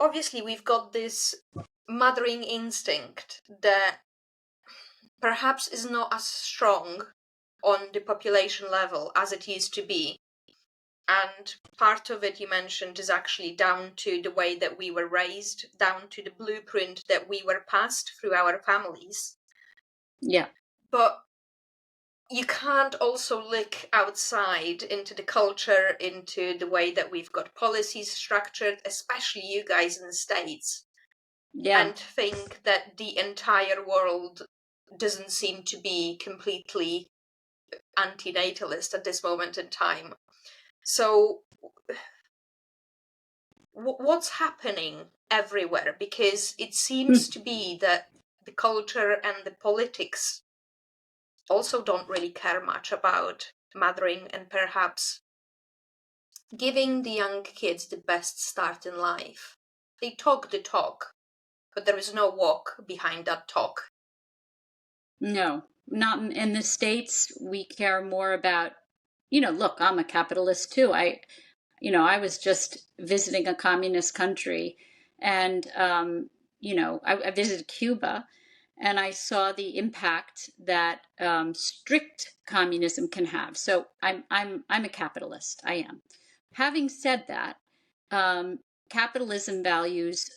obviously we've got this mothering instinct that perhaps is not as strong on the population level as it used to be. And part of it you mentioned is actually down to the way that we were raised, down to the blueprint that we were passed through our families. Yeah. But you can't also look outside into the culture, into the way that we've got policies structured, especially you guys in the States, and think that the entire world doesn't seem to be completely anti-natalist at this moment in time. So what's happening everywhere? Because it seems to be that the culture and the politics also don't really care much about mothering and perhaps giving the young kids the best start in life. They talk the talk, but there is no walk behind that talk. No, not in the States. We care more about, look, I'm a capitalist too. I was just visiting a communist country, and, I visited Cuba, and I saw the impact that strict communism can have. So I'm a capitalist. I am. Having said that, capitalism values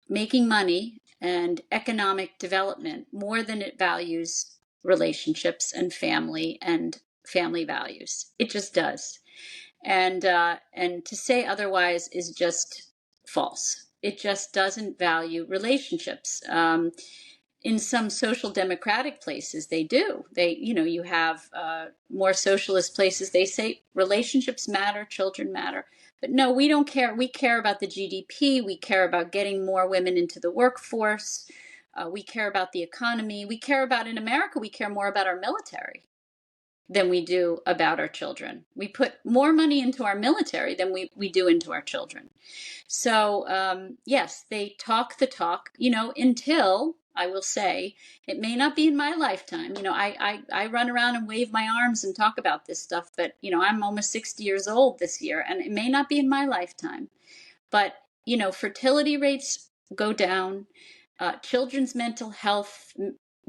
making money and economic development more than it values relationships and family values. It just does. And to say otherwise is just false. It just doesn't value relationships. In some social democratic places, they do. You have more socialist places. They say relationships matter, children matter. But no, we don't care. We care about the GDP. We care about getting more women into the workforce. We care about the economy. We care about, in America, we care more about our military than we do about our children. We put more money into our military than we do into our children. So, yes, they talk the talk, until, I will say, it may not be in my lifetime. I run around and wave my arms and talk about this stuff, but, I'm almost 60 years old this year, and it may not be in my lifetime. But, fertility rates go down. Children's mental health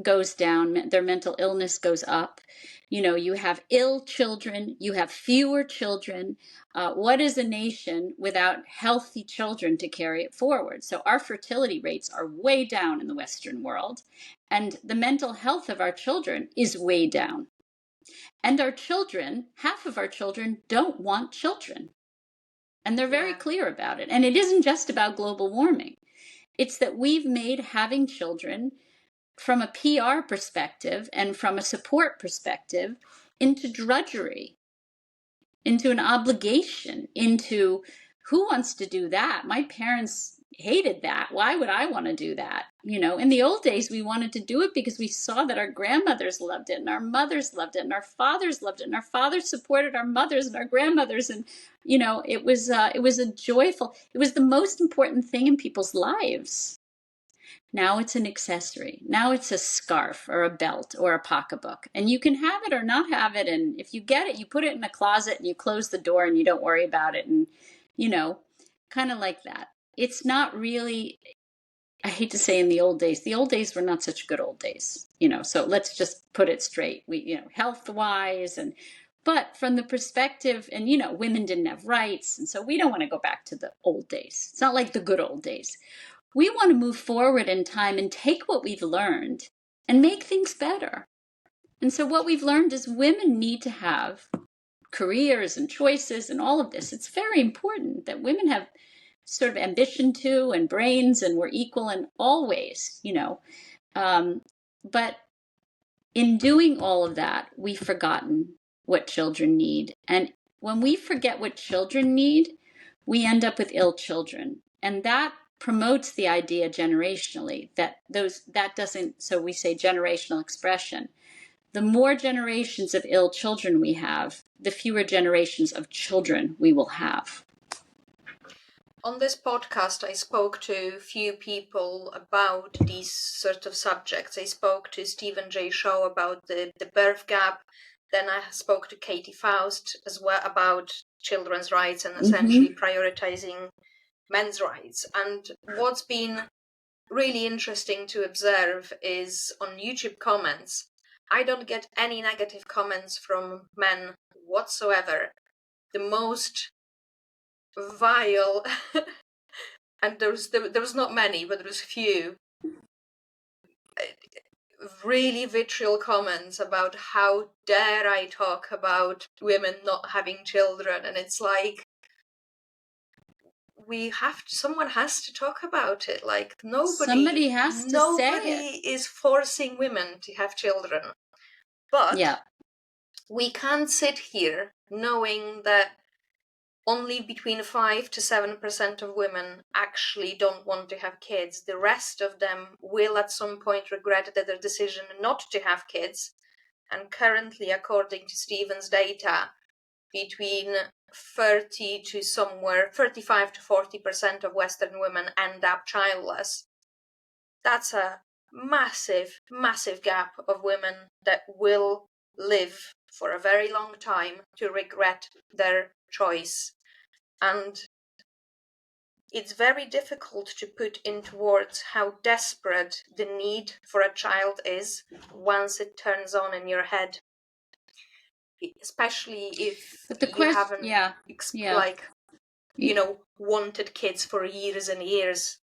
goes down. Their mental illness goes up. You have ill children. You have fewer children. What is a nation without healthy children to carry it forward? So our fertility rates are way down in the Western world, and the mental health of our children is way down. And our children, half of our children don't want children. And they're very clear about it. And it isn't just about global warming. It's that we've made having children, from a PR perspective and from a support perspective, into drudgery, into an obligation, into who wants to do that? My parents hated that. Why would I want to do that? In the old days, we wanted to do it because we saw that our grandmothers loved it and our mothers loved it and our fathers loved it and our fathers supported our mothers and our grandmothers. And, it was the most important thing in people's lives. Now it's an accessory. Now it's a scarf or a belt or a pocketbook. And you can have it or not have it. And if you get it, you put it in a closet and you close the door and you don't worry about it. And, kind of like that. It's not really, I hate to say in the old days were not such good old days, so let's just put it straight. We, health-wise but from the perspective, and, women didn't have rights. And so we don't want to go back to the old days. It's not like the good old days. We want to move forward in time and take what we've learned and make things better. And so what we've learned is women need to have careers and choices and all of this. It's very important that women have sort of ambition too, and brains, and we're equal in all ways, but in doing all of that, we've forgotten what children need. And when we forget what children need, we end up with ill children. And that promotes the idea generationally that doesn't, so we say generational expression. The more generations of ill children we have, the fewer generations of children we will have. On this podcast, I spoke to a few people about these sort of subjects. I spoke to Stephen J. Shaw about the birth gap. Then I spoke to Katie Faust as well about children's rights and essentially prioritizing men's rights. And what's been really interesting to observe is on YouTube comments, I don't get any negative comments from men whatsoever. The most vile, and there was not many, but there was few, really vitriol comments about how dare I talk about women not having children. And it's like, someone has to talk about it. Like, Somebody has to say it. Nobody is forcing women to have children. But Yeah. we can't sit here knowing that only between 5 to 7% of women actually don't want to have kids. The rest of them will at some point regret their decision not to have kids. And currently, according to Stephen's data, between 35 to 40% of Western women end up childless. That's a massive, massive gap of women that will live for a very long time to regret their choice. And it's very difficult to put into words how desperate the need for a child is once it turns on in your head. Especially if you haven't wanted kids for years and years.